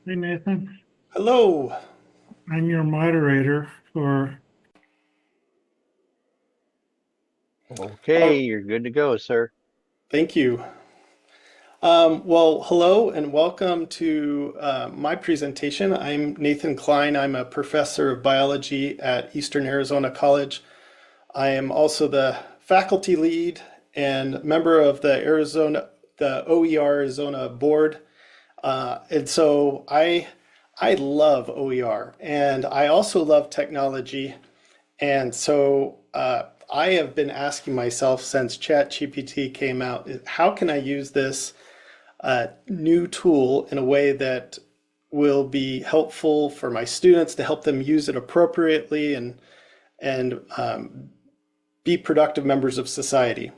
Hey Nathan, Hello. I'm your moderator for. Uh, Okay, you're good to go, sir. Thank you. Well, hello and welcome to my presentation. I'm Nathan Klein. I'm a professor of biology at Eastern Arizona College. I am also the faculty lead and member of the OER Arizona board. And so I love OER and I also love technology. And so I have been asking myself since ChatGPT came out, how can I use this new tool in a way that will be helpful for my students to help them use it appropriately and be productive members of society.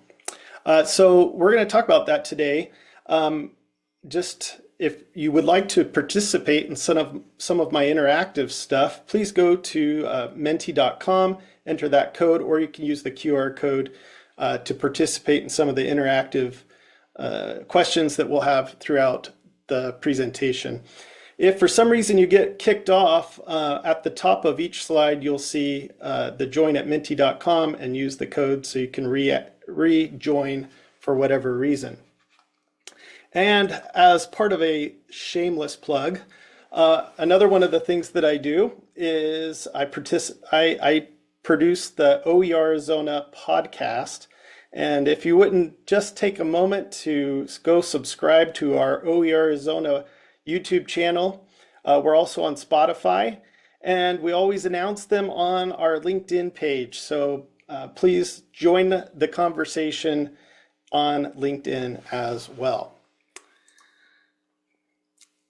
So we're going to talk about that today. Just if you would like to participate in some of my interactive stuff, please go to menti.com, enter that code, or you can use the QR code to participate in some of the interactive questions that we'll have throughout the presentation. If for some reason you get kicked off, at the top of each slide, you'll see the join at menti.com and use the code so you can rejoin for whatever reason. And as part of a shameless plug, another one of the things that I do is I produce the OER Arizona podcast. And if you wouldn't just take a moment to go subscribe to our OER Arizona YouTube channel, we're also on Spotify, and we always announce them on our LinkedIn page. So please join the conversation on LinkedIn as well.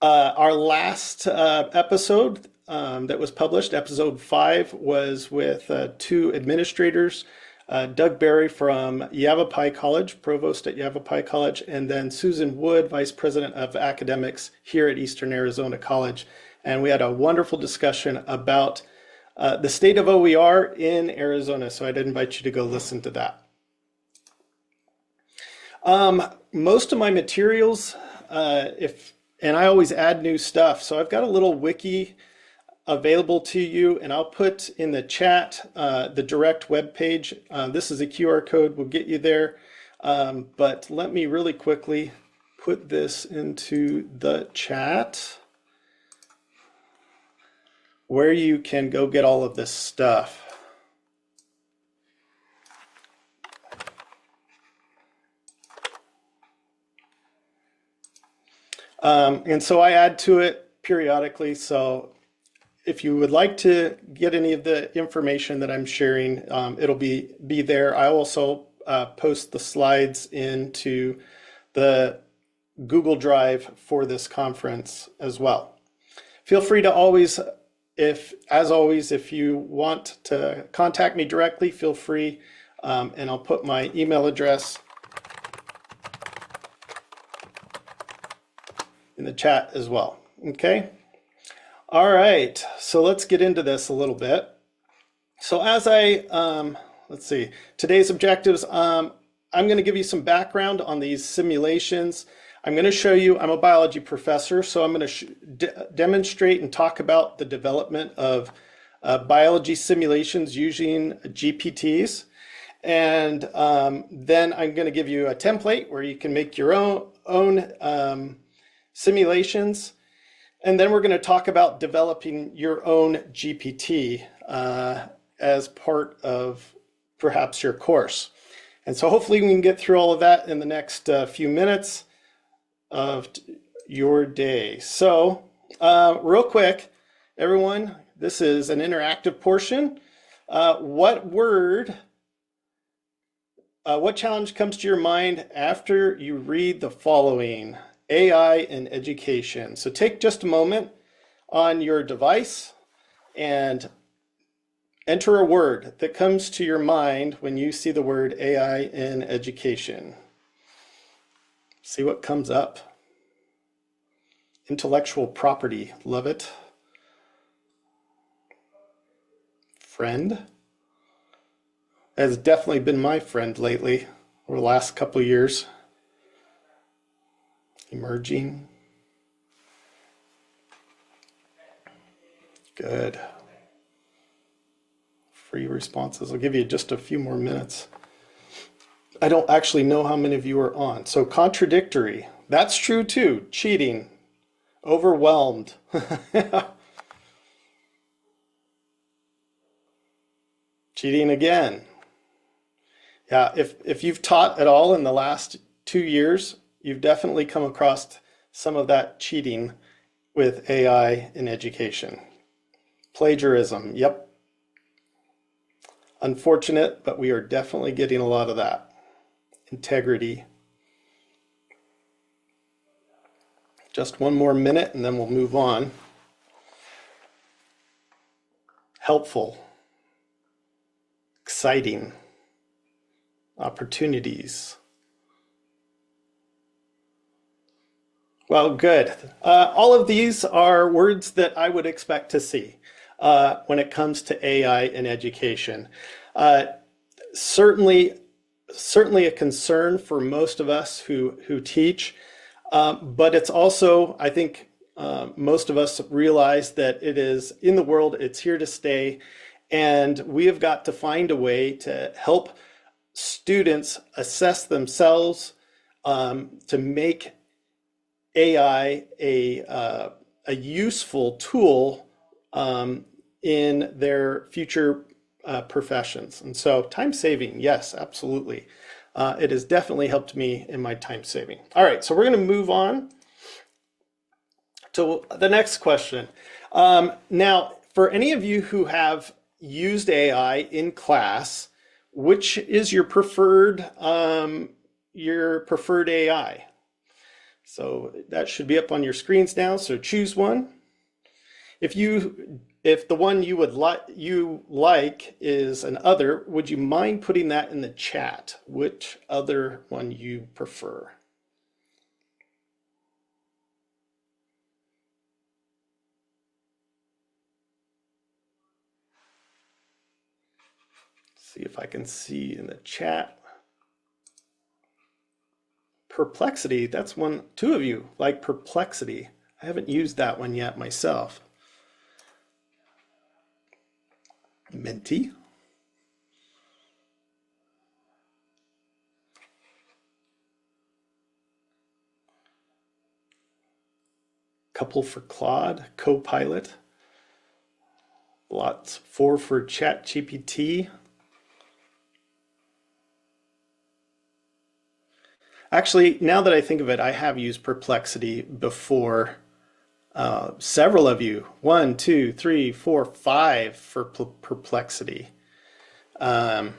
Our last episode that was published, episode 5, was with two administrators, Doug Berry from Yavapai College, provost at Yavapai College, and then Susan Wood, vice president of academics here at Eastern Arizona College. And we had a wonderful discussion about the state of OER in Arizona. So I'd invite you to go listen to that. Most of my materials, and I always add new stuff. So I've got a little wiki available to you, and I'll put in the chat the direct web page. This is a QR code, will get you there. But let me really quickly put this into the chat where you can go get all of this stuff. And so I add to it periodically. So if you would like to get any of the information that I'm sharing, it'll be there. I also post the slides into the Google Drive for this conference as well. Feel free to always, as always, if you want to contact me directly, feel free, and I'll put my email address in the chat as well. Okay. All right. So let's get into this a little bit. So as let's see, today's objectives, I'm going to give you some background on these simulations. I'm going to show you, I'm a biology professor, so I'm going to demonstrate and talk about the development of biology simulations using GPTs. And then I'm going to give you a template where you can make your own simulations. And then we're going to talk about developing your own GPT as part of perhaps your course. And so hopefully we can get through all of that in the next few minutes of your day. So real quick, everyone, this is an interactive portion. What challenge comes to your mind after you read the following? AI in education. So take just a moment on your device and enter a word that comes to your mind when you see the word AI in education. See what comes up. Intellectual property, love it. Friend. Has definitely been my friend lately over the last couple of years. Emerging. Good. Free responses. I'll give you just a few more minutes. I don't actually know how many of you are on. So contradictory. That's true too. Cheating. Overwhelmed. Cheating again. Yeah, if you've taught at all in the last 2 years, you've definitely come across some of that cheating with AI in education. Plagiarism, yep. Unfortunate, but we are definitely getting a lot of that. Integrity. Just one more minute and then we'll move on. Helpful. Exciting. Opportunities. Well, good. All of these are words that I would expect to see when it comes to AI in education. Certainly a concern for most of us who teach, but it's also, I think, most of us realize that it is in the world, it's here to stay, and we have got to find a way to help students assess themselves, to make AI a useful tool in their future professions. And so time saving, yes, absolutely. It has definitely helped me in my time saving. All right, so we're going to move on to the next question. Now, for any of you who have used AI in class, which is your preferred AI? So that should be up on your screens now. So choose one. If the one you would like is an other, would you mind putting that in the chat? Which other one you prefer? See if I can see in the chat. Perplexity, that's one, two of you like Perplexity. I haven't used that one yet myself. Minty. Couple for Claude, Copilot. Lots, 4 for ChatGPT. Actually, now that I think of it, I have used Perplexity before. Several of you, 1, 2, 3, 4, 5 for Perplexity. I'll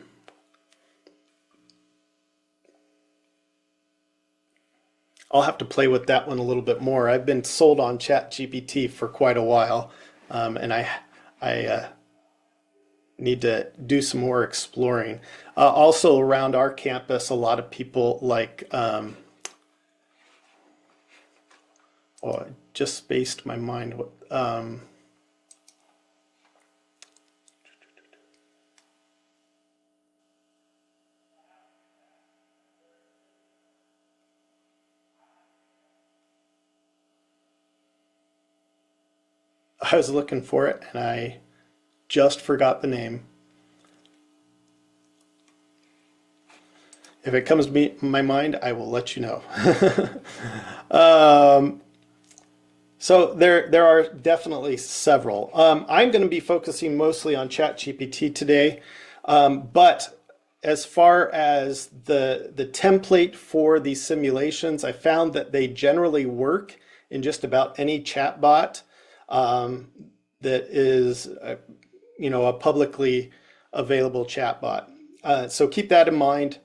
have to play with that one a little bit more. I've been sold on ChatGPT for quite a while, and I need to do some more exploring. Also around our campus, a lot of people like, oh, I just spaced my mind. I was looking for it and I just forgot the name. If it comes to my mind, I will let you know. So there are definitely several. I'm going to be focusing mostly on ChatGPT today, but as far as the template for these simulations, I found that they generally work in just about any chatbot that is a publicly available chatbot. So keep that in mind.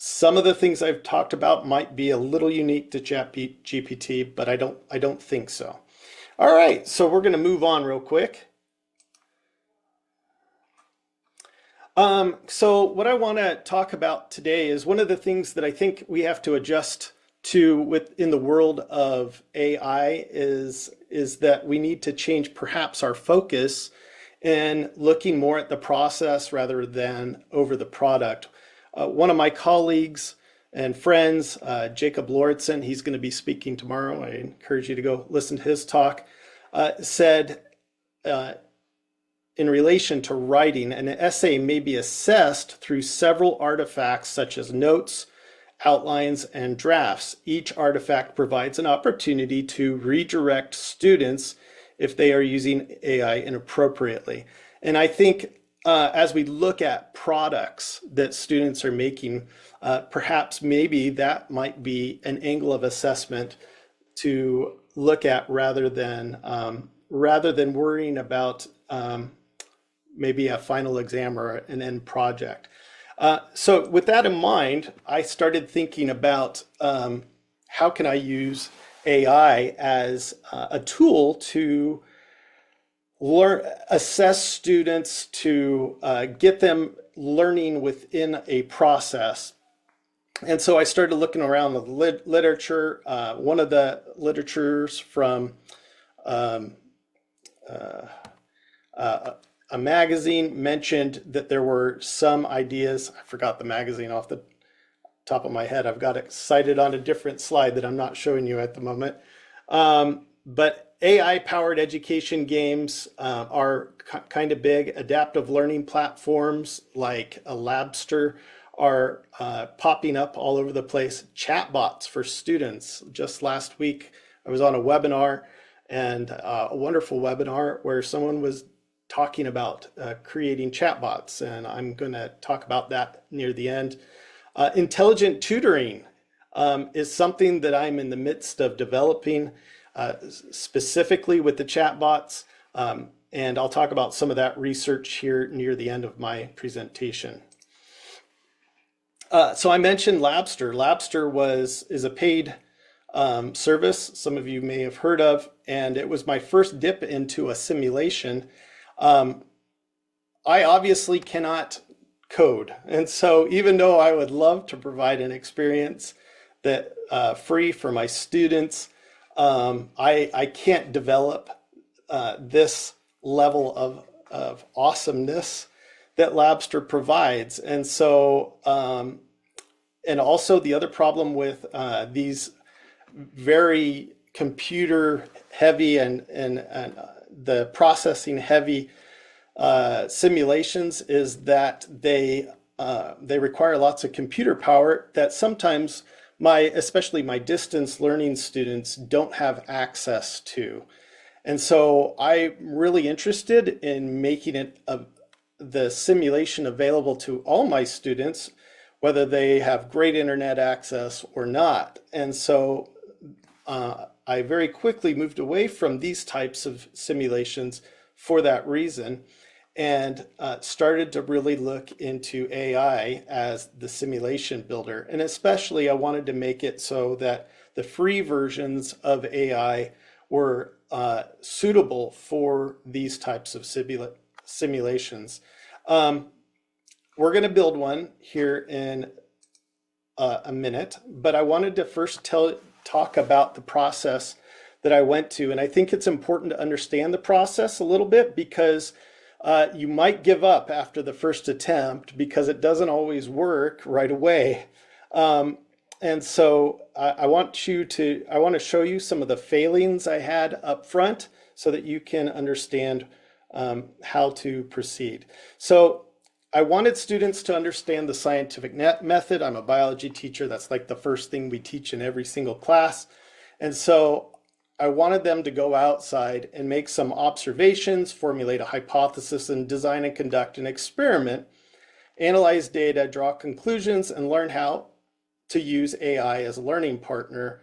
Some of the things I've talked about might be a little unique to ChatGPT, but I don't think so. All right, so we're going to move on real quick. So what I want to talk about today is one of the things that I think we have to adjust to within the world of AI is that we need to change perhaps our focus and looking more at the process rather than over the product. One of my colleagues and friends, Jacob Lauritsen, he's going to be speaking tomorrow. I encourage you to go listen to his talk. said uh, in relation to writing, an essay may be assessed through several artifacts such as notes, outlines, and drafts. Each artifact provides an opportunity to redirect students if they are using AI inappropriately. And I think as we look at products that students are making, perhaps maybe that might be an angle of assessment to look at rather than worrying about maybe a final exam or an end project. So with that in mind, I started thinking about how can I use AI as a tool to assess students, to get them learning within a process. And so I started looking around the literature. One of the literatures from um, uh, a magazine mentioned that there were some ideas. I forgot the magazine off the top of my head. I've got it cited on a different slide that I'm not showing you at the moment. But AI-powered education games are kind of big. Adaptive learning platforms like a Labster are popping up all over the place. Chatbots for students. Just last week, I was on a webinar, and a wonderful webinar where someone was talking about creating chatbots, and I'm going to talk about that near the end. Intelligent tutoring is something that I'm in the midst of developing specifically with the chatbots, and I'll talk about some of that research here near the end of my presentation. So I mentioned Labster. Labster is a paid service some of you may have heard of, and it was my first dip into a simulation. I obviously cannot code, and so even though I would love to provide an experience that free for my students, I can't develop this level of awesomeness that Labster provides. And so, and also the other problem with these very computer heavy and the processing heavy simulations is that they require lots of computer power that sometimes especially my distance learning students don't have access to. And so I'm really interested in making the simulation available to all my students, whether they have great internet access or not. And so I very quickly moved away from these types of simulations for that reason, and started to really look into AI as the simulation builder. And especially I wanted to make it so that the free versions of AI were suitable for these types of simulations. We're going to build one here in a minute, but I wanted to first talk about the process that I went to. And I think it's important to understand the process a little bit, because you might give up after the first attempt because it doesn't always work right away. And so I want to show you some of the failings I had up front so that you can understand how to proceed. So I wanted students to understand the scientific method. I'm a biology teacher. That's like the first thing we teach in every single class. And so I wanted them to go outside and make some observations, formulate a hypothesis, and design and conduct an experiment, analyze data, draw conclusions, and learn how to use AI as a learning partner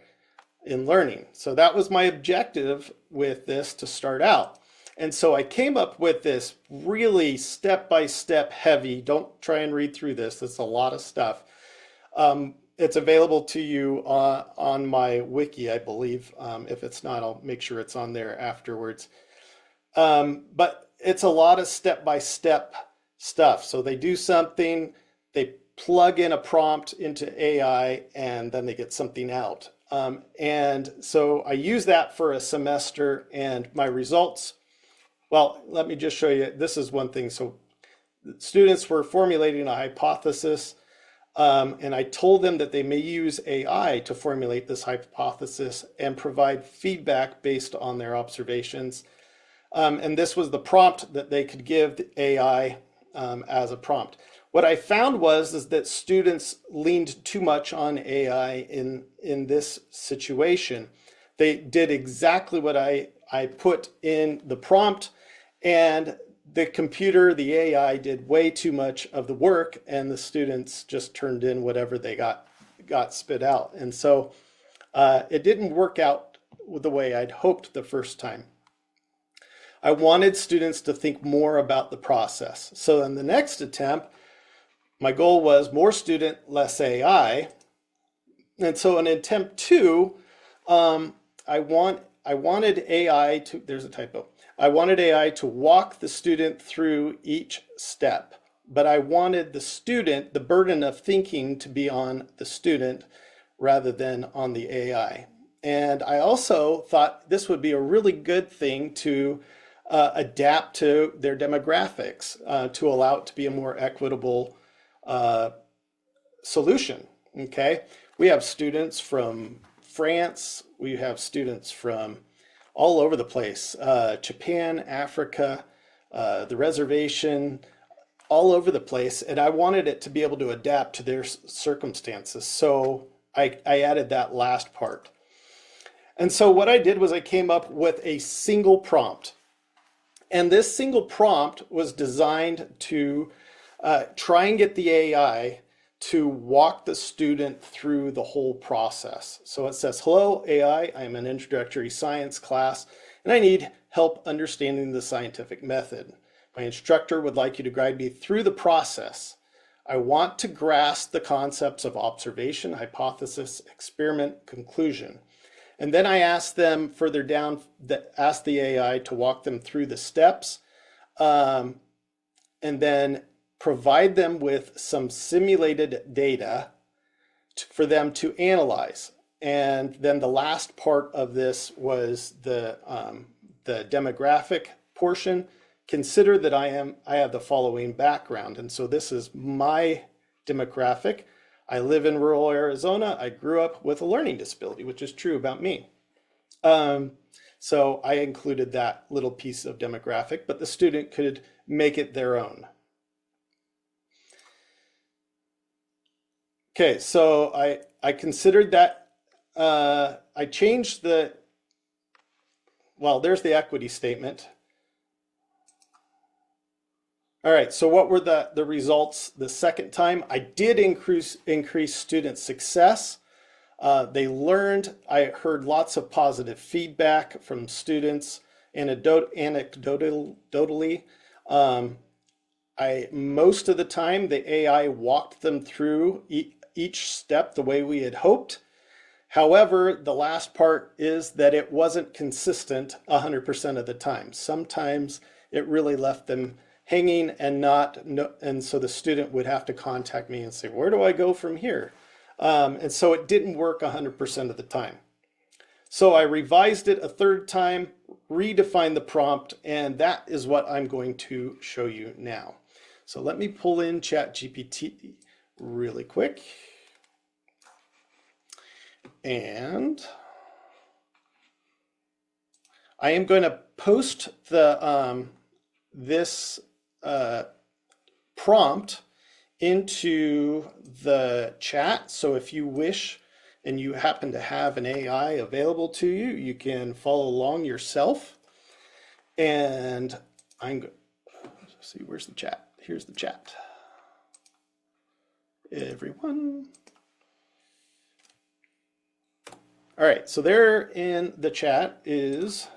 in learning. So that was my objective with this to start out. And so I came up with this really step-by-step heavy, don't try and read through this, it's a lot of stuff. It's available to you on my wiki, I believe. If it's not, I'll make sure it's on there afterwards. But it's a lot of step-by-step stuff. So they do something, they plug in a prompt into AI, and then they get something out. And so I use that for a semester, and my results, well, let me just show you. This is one thing. So students were formulating a hypothesis. And I told them that they may use AI to formulate this hypothesis and provide feedback based on their observations. And this was the prompt that they could give the AI as a prompt. What I found is that students leaned too much on AI in this situation. They did exactly what I put in the prompt, and the computer, the AI, did way too much of the work, and the students just turned in whatever they got spit out. And so it didn't work out the way I'd hoped the first time. I wanted students to think more about the process. So in the next attempt, my goal was more student, less AI. And so in attempt 2, I wanted AI to, there's a typo. I wanted AI to walk the student through each step, but I wanted the student, the burden of thinking, to be on the student rather than on the AI. And I also thought this would be a really good thing to adapt to their demographics to allow it to be a more equitable solution. Okay, we have students from France, we have students from all over the place, Japan, Africa, the reservation, all over the place, and I wanted it to be able to adapt to their circumstances. So I added that last part. And so what I did was I came up with a single prompt. And this single prompt was designed to try and get the AI to walk the student through the whole process. So it says, "Hello, AI, I am an introductory science class, and I need help understanding the scientific method. My instructor would like you to guide me through the process. I want to grasp the concepts of observation, hypothesis, experiment, conclusion." And then I asked them further down, asked the AI to walk them through the steps, and then provide them with some simulated data for them to analyze. And then the last part of this was the demographic portion. Consider that I have the following background. And so this is my demographic. I live in rural Arizona. I grew up with a learning disability, which is true about me. So I included that little piece of demographic, but the student could make it their own. Okay, so I considered that, I changed well, there's the equity statement. All right, so what were the results the second time? I did increase student success. They learned. I heard lots of positive feedback from students, anecdotally. Most of the time, the AI walked them through each step the way we had hoped. However, the last part is that it wasn't consistent 100% of the time. Sometimes it really left them hanging and so the student would have to contact me and say, "Where do I go from here?" And so it didn't work 100% of the time. So I revised it a third time, redefined the prompt, and that is what I'm going to show you now. So let me pull in ChatGPT really quick. And I am going to post this prompt into the chat. So if you wish and you happen to have an AI available to you, you can follow along yourself. And let's see, where's the chat? Here's the chat. Everyone. All right, so there in the chat is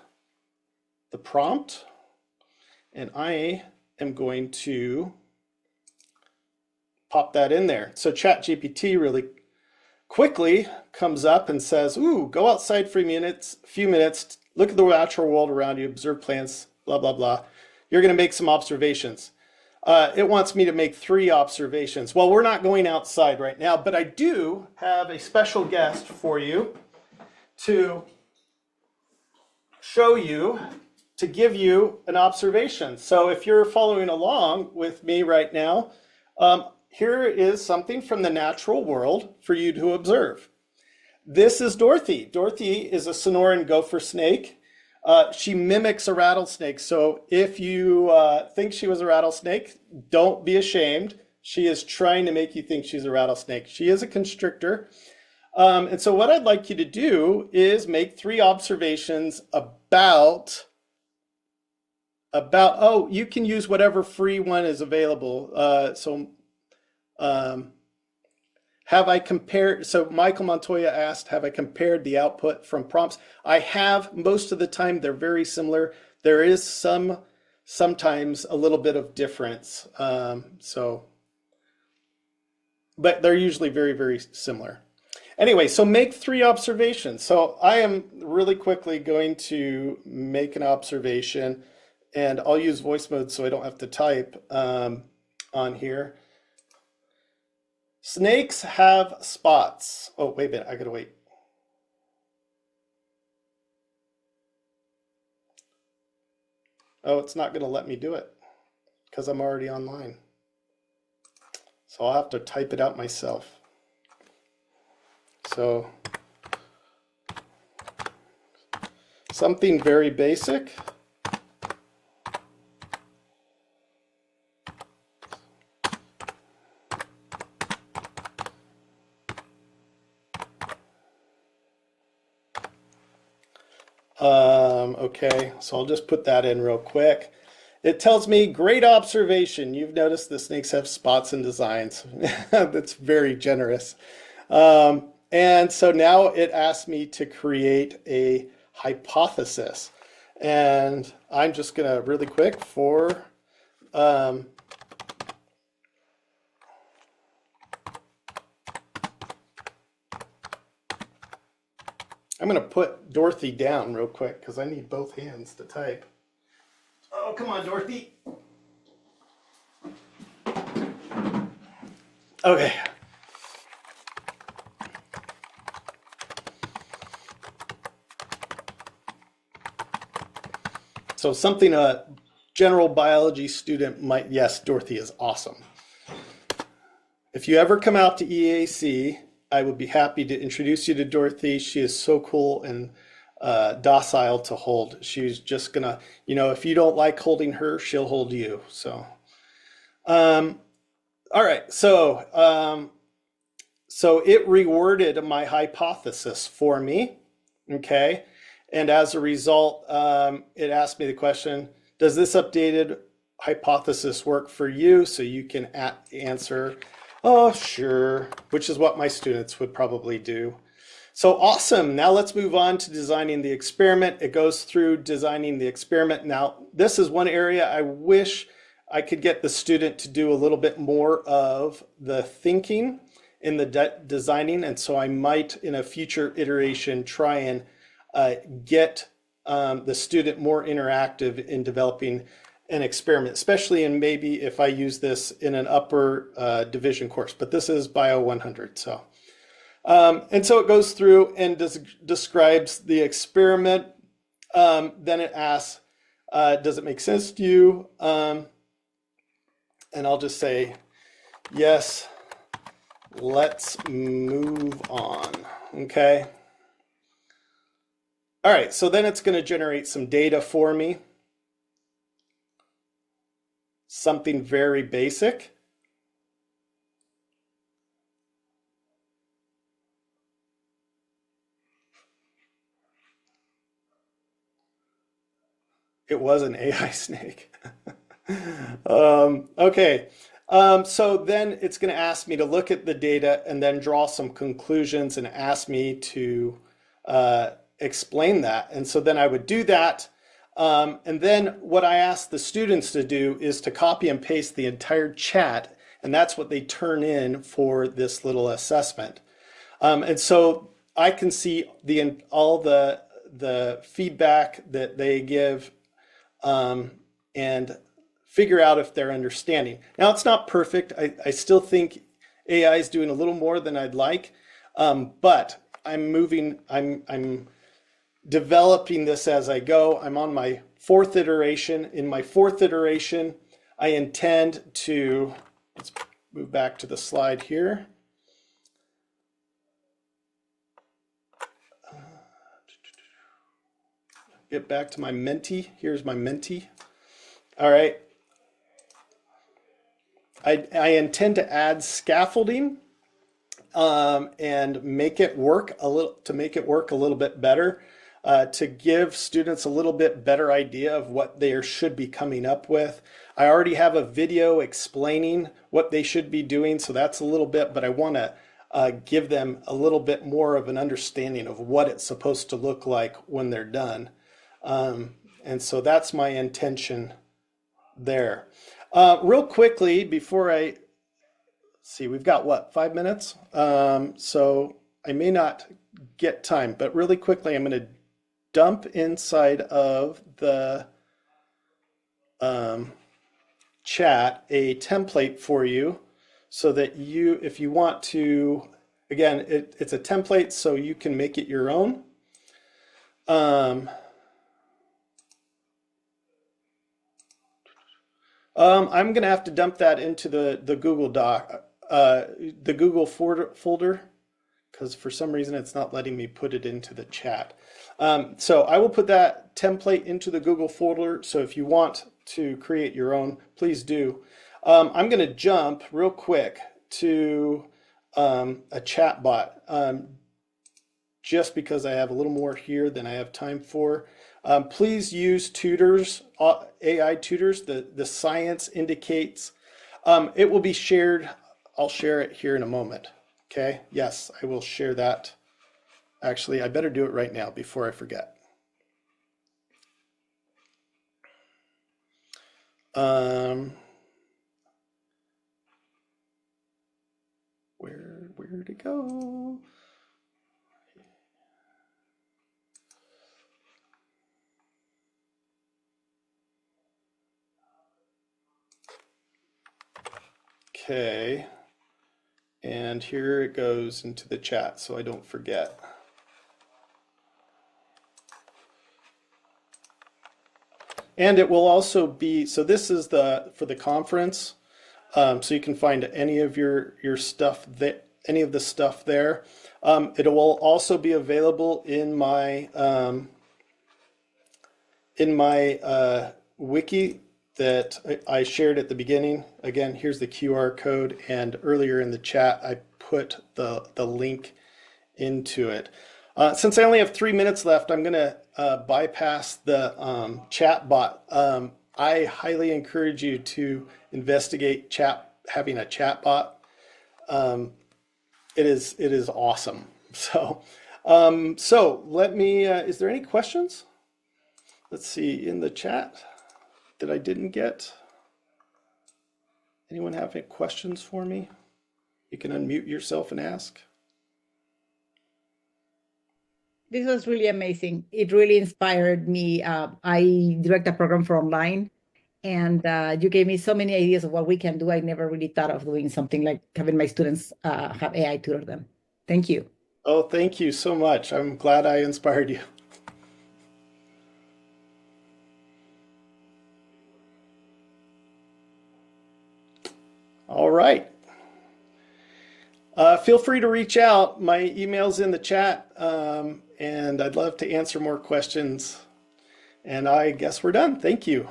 the prompt, and I am going to pop that in there. So ChatGPT really quickly comes up and says, "Ooh, go outside for a few minutes, look at the natural world around you, observe plants, blah, blah, blah. You're going to make some observations." It wants me to make 3 observations. Well, we're not going outside right now, but I do have a special guest for you to show you, to give you an observation. So if you're following along with me right now, here is something from the natural world for you to observe. This is Dorothy. Dorothy is a Sonoran gopher snake. She mimics a rattlesnake. So if you think she was a rattlesnake, don't be ashamed. She is trying to make you think she's a rattlesnake. She is a constrictor. And so what I'd like you to do is make 3 observations about, oh, you can use whatever free one is available. Have I compared, so Michael Montoya asked, have I compared the output from prompts? I have. Most of the time they're very similar. There is sometimes a little bit of difference. But they're usually very, very similar. Anyway, so make 3 observations. So I am really quickly going to make an observation, and I'll use voice mode so I don't have to type on here. Snakes have spots. Oh, wait a minute, I gotta wait. Oh, it's not gonna let me do it because I'm already online. So I'll have to type it out myself. So something very basic. Okay, so I'll just put that in real quick. It tells me, great observation. You've noticed the snakes have spots and designs. That's very generous. And so now it asks me to create a hypothesis. And I'm just going to really quick for I'm going to put Dorothy down real quick because I need both hands to type. Oh, come on, Dorothy. Okay. So something a general biology student might, yes, Dorothy is awesome. If you ever come out to EAC, I would be happy to introduce you to Dorothy. She is so cool and docile to hold. She's just gonna, if you don't like holding her, she'll hold you. So, all right. So it reworded my hypothesis for me. Okay. And as a result, it asked me the question, does this updated hypothesis work for you? So you can answer, oh, sure, which is what my students would probably do. So awesome. Now let's move on to designing the experiment. It goes through designing the experiment. Now, this is one area I wish I could get the student to do a little bit more of the thinking in the designing. And so I might, in a future iteration, try and get the student more interactive in developing an experiment, especially in maybe if I use this in an upper division course, but this is Bio 100. So, and so it goes through and describes the experiment. Then it asks, does it make sense to you? And I'll just say, yes, let's move on, okay? All right, so then it's gonna generate some data for me. Something very basic. It was an AI snake. Okay, so then it's going to ask me to look at the data and then draw some conclusions and ask me to explain that. And so then I would do that. And then what I ask the students to do is to copy and paste the entire chat, and that's what they turn in for this little assessment. And so I can see all the feedback that they give and figure out if they're understanding. Now, it's not perfect. I still think AI is doing a little more than I'd like, but I'm developing this as I go. I'm on my 4th iteration. In my 4th iteration, I intend to, let's move back to the slide here. Get back to my Menti. Here's my Menti. All right. I intend to add scaffolding and make it work a little bit better, to give students a little bit better idea of what they should be coming up with. I already have a video explaining what they should be doing, so that's a little bit, but I want to give them a little bit more of an understanding of what it's supposed to look like when they're done. And so that's my intention there. Real quickly, before I see, we've got what, 5 minutes? So I may not get time, but really quickly, I'm going to dump inside of the chat a template for you so that you, if you want to, again, it's a template so you can make it your own. I'm going to have to dump that into the Google Doc, the Google folder, because for some reason it's not letting me put it into the chat. So I will put that template into the Google folder. So if you want to create your own, please do. I'm going to jump real quick to a chat bot, just because I have a little more here than I have time for. Please use tutors, AI tutors. The science indicates. It will be shared. I'll share it here in a moment. Okay, yes, I will share that. Actually, I better do it right now before I forget. Where to go? Okay, and here it goes into the chat so I don't forget. And it will also be, so this is for the conference, so you can find any of your stuff, any of the stuff there. It will also be available in my wiki that I shared at the beginning. Again, here's the QR code, and earlier in the chat I put the link into it. Since I only have 3 minutes left, I'm going to bypass the chat bot. I highly encourage you to investigate having a chat bot. It is awesome. So let me. Is there any questions? Let's see in the chat that I didn't get. Anyone have any questions for me? You can unmute yourself and ask. This was really amazing. It really inspired me. I direct a program for online, and you gave me so many ideas of what we can do. I never really thought of doing something like having my students have AI tutor them. Thank you. Oh, thank you so much. I'm glad I inspired you. All right. Feel free to reach out. My email's in the chat, and I'd love to answer more questions. And I guess we're done. Thank you.